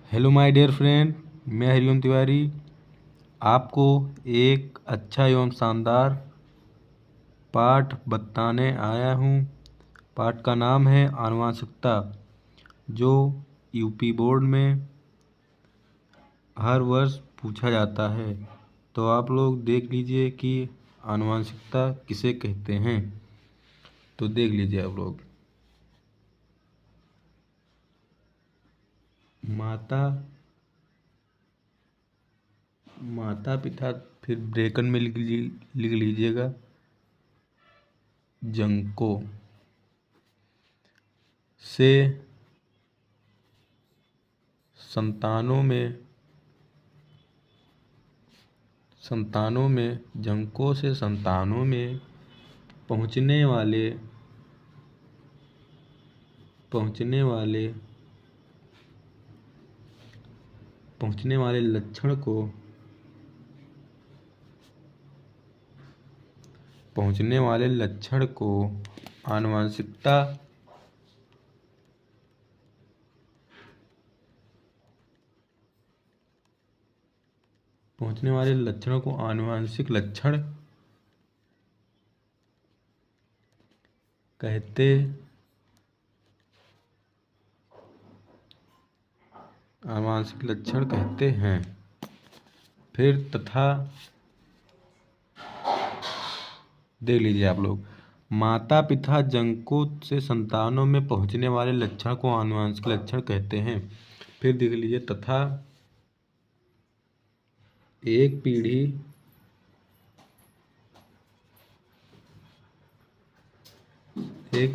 Hello my dear friend, मैं हरिओम तिवारी आपको एक अच्छा एवं शानदार पाठ बताने आया हूँ। पाठ का नाम है आनुवंशिकता, जो यूपी बोर्ड में हर वर्ष पूछा जाता है। तो आप लोग देख लीजिए कि आनुवंशिकता किसे कहते हैं। तो देख लीजिए आप लोग। माता पिता, फिर ब्रैकेट में लिख लीजिएगा जंको से जंकों से संतानों में पहुँचने वाले लक्षण को आनुवंशिकता आनुवंशिक लक्षण कहते हैं। फिर तथा देख लीजिए आप लोग। माता पिता जंकों से संतानों में पहुंचने वाले लक्षण को आनुवंशिक लक्षण कहते हैं। फिर देख लीजिए तथा एक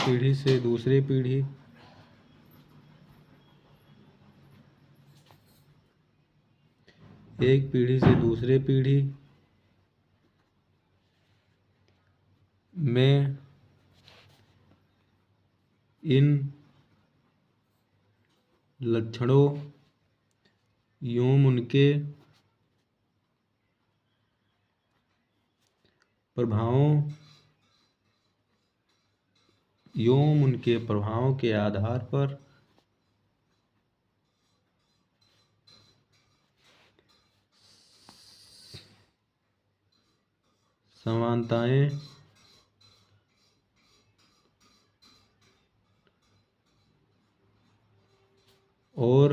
पीढ़ी से दूसरी पीढ़ी में इन लक्षणों एवं उनके प्रभावों के आधार पर समानताएं और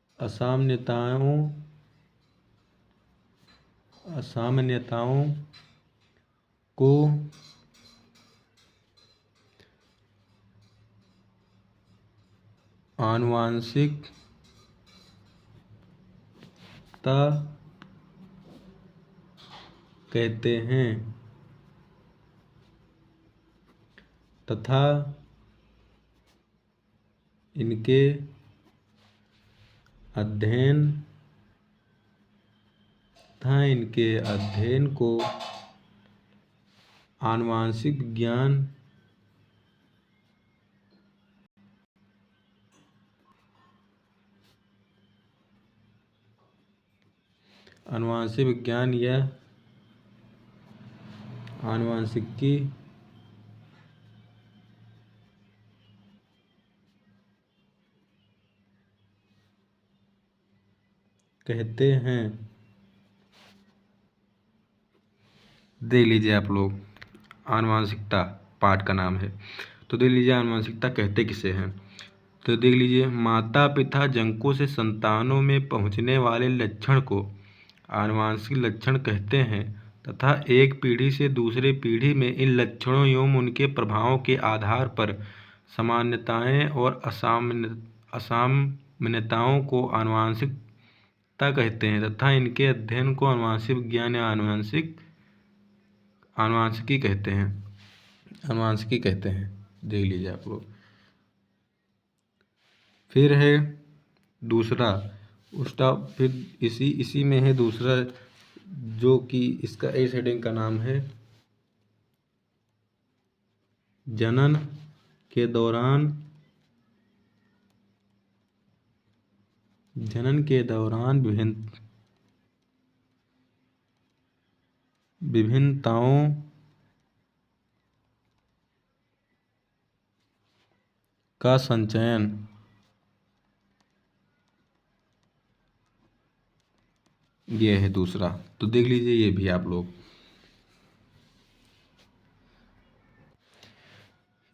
असामान्यताओं को आनुवंशिकता कहते हैं तथा इनके अध्ययन को आनुवंशिक विज्ञान या आनुवंशिकी कहते हैं। देख लीजिए आप लोग, आनुवंशिकता पाठ का नाम है। तो देख लीजिए आनुवंशिकता कहते किसे हैं। तो देख लीजिए, माता पिता जंकों से संतानों में पहुंचने वाले लक्षण को आनुवंशिक लक्षण कहते हैं तथा एक पीढ़ी से दूसरे पीढ़ी में इन लक्षणों एवं उनके प्रभावों के आधार पर समानताएं और असामान्यताओं को आनुवंशिकता कहते हैं तथा इनके अध्ययन को आनुवंशिक विज्ञान या आनुवंशिकी कहते हैं। देख लीजिए आप लोग। फिर है दूसरा फिर इसी में है दूसरा, जो कि इसका एस हेडिंग का नाम है जनन के दौरान का संचयन ये है दूसरा। तो देख लीजिए ये भी आप लोग।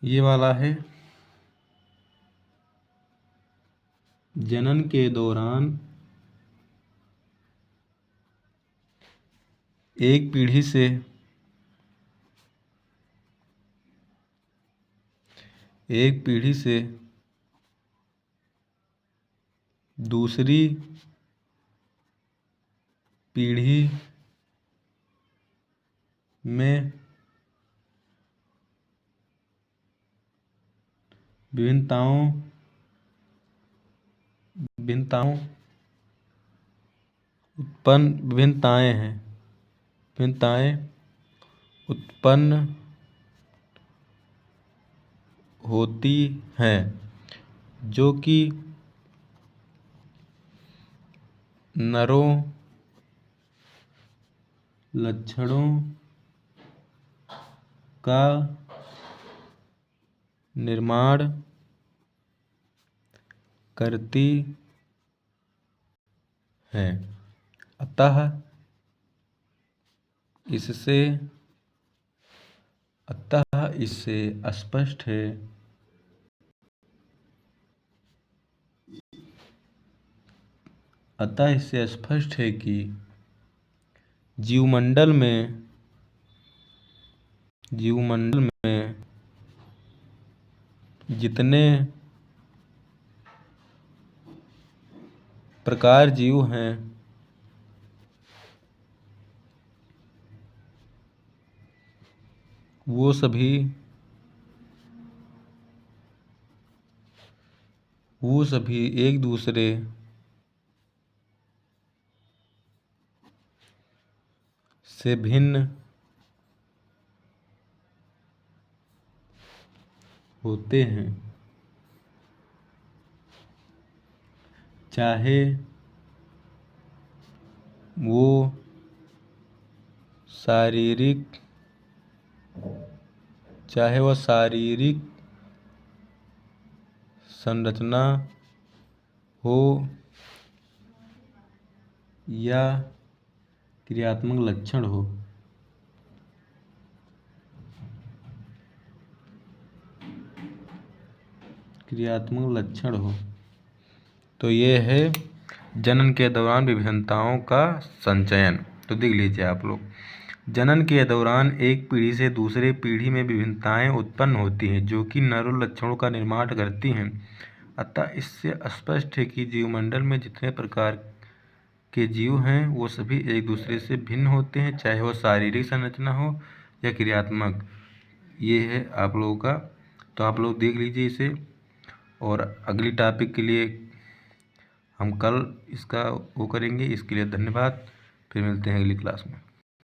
ये वाला है जनन के दौरान एक पीढ़ी से दूसरी पीढ़ी में भिन्नताएं उत्पन्न होती हैं, जो कि नरों लक्षणों का निर्माण करती हैं। अतः इससे स्पष्ट है कि जीवमंडल में जितने प्रकार जीव हैं, वो सभी एक दूसरे से भिन्न होते हैं, चाहे वो शारीरिक संरचना हो या क्रियात्मक लक्षण हो। तो ये है जनन के दौरान विभिन्नताओं का संचयन। तो देख लीजिए आप लोग, जनन के दौरान एक पीढ़ी से दूसरे पीढ़ी में विभिन्नताएं उत्पन्न होती हैं, जो कि नरों लक्षणों का निर्माण करती हैं। अतः इससे स्पष्ट है कि जीवमंडल में जितने प्रकार के जीव हैं, वो सभी एक दूसरे से भिन्न होते हैं, चाहे वो शारीरिक संरचना हो या क्रियात्मक। ये है आप लोगों का। तो आप लोग देख लीजिए इसे, और अगली टॉपिक के लिए हम कल इसका वो करेंगे। इसके लिए धन्यवाद। फिर मिलते हैं अगली क्लास में।